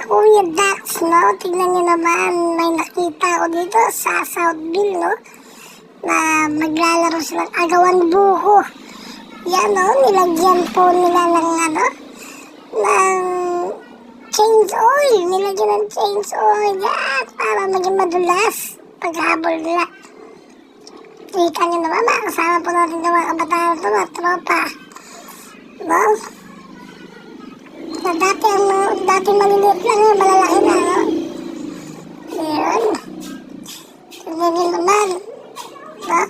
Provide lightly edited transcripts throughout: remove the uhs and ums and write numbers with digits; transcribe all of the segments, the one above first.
Kuya Dax, no? Tignan nyo naman, may nakita ko dito sa Southville, no? Na maglalaro silang agawan buho. Yan, no? Nilagyan po nila ng, ng change oil. Nilagyan ng change oil. Yan, para maging madulas paghabol nila. Kita nyo naman, makasama po natin yung mga kabataan ito, mga tropa. No? Na dati maliliit lang yun, malalaki na, no? Ayan. Tignan nyo naman. No?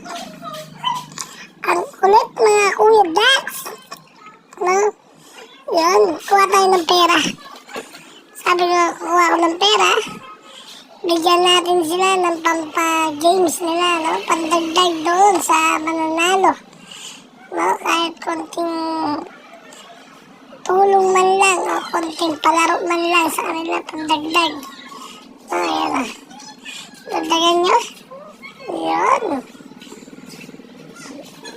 Ang kulit, mga Kuya Dax. No? Yan, kuha tayo ng pera. Sabi ko, kuha ko ng pera. Bigyan natin sila ng pampa-games nila, no? Pandagdag doon sa mananalo. No? Kahit konting tulong man lang, o konting palaro man lang sa kanila, pandagdag. Ayan na. Dagdagan nyo. Ayan.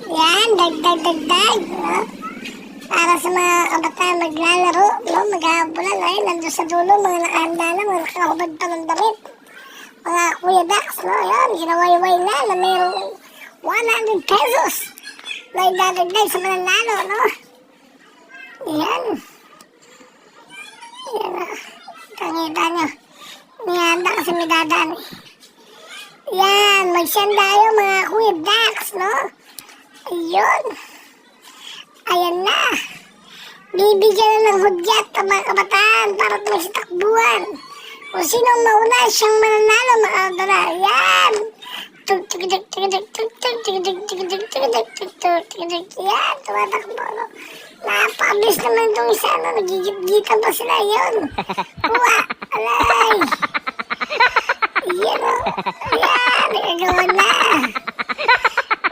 Yan, dagdag. No? Para sa mga kabataan maglalaro, no? Maghahabulan. Ay, nandun sa dulo, mga nakahanda na, mga nakahubad pa ng damit. Mga Kuya Dax, no? Ayan, ginawayway na mayroong 100 pesos na idadagdag sa mananalo, no? Ayan. Ayan na. Tangita nyo. Nihanda kasi may dadaan. Ayan, mag-send tayo mga Kuya Dax, no? Ayun. Ayan na. Bibigyan na ng hudyat ang mga kabataan para tuloy sa takbuhan. Kung sinong mauna siyang mananalo, makakadala. Ayan. Yan, tumatakbo, no? Napakabilis naman itong isa, no? Nagigit-gitan pa sila yun. Kuha! Alay! Yan, no? Yan, nagagawa na.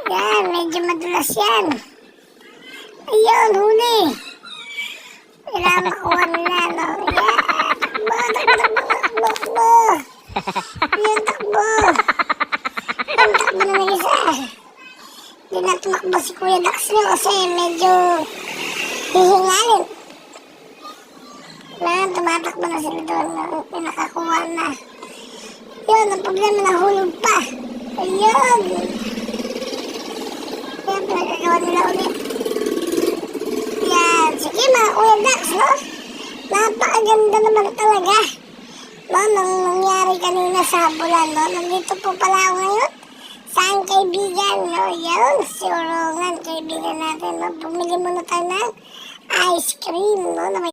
Yan, medyo madulas yan. Ayun, huli. Kailangan makuha nila, no? Yan, takbo. Yan, takbo. Ang takbo na ng isa. Hindi na tumakbo si Kuya Dax nyo kasi medyo hihingalin. Tumatakbo na sila doon. Pinakakuha na. Yun, ang problema nahulog pa. Ayun. Yan, pinagagawa nila ulit. Yan. Sige mga Kuya Dax, no? Napakaganda naman talaga. No, nang nangyari kanina sa bulan, no? Nandito po pala ako ngayon. Saan kaibigan, no? Yan, si Orongan, kaibigan natin, no? Bumili muna tayo ng ice cream, no?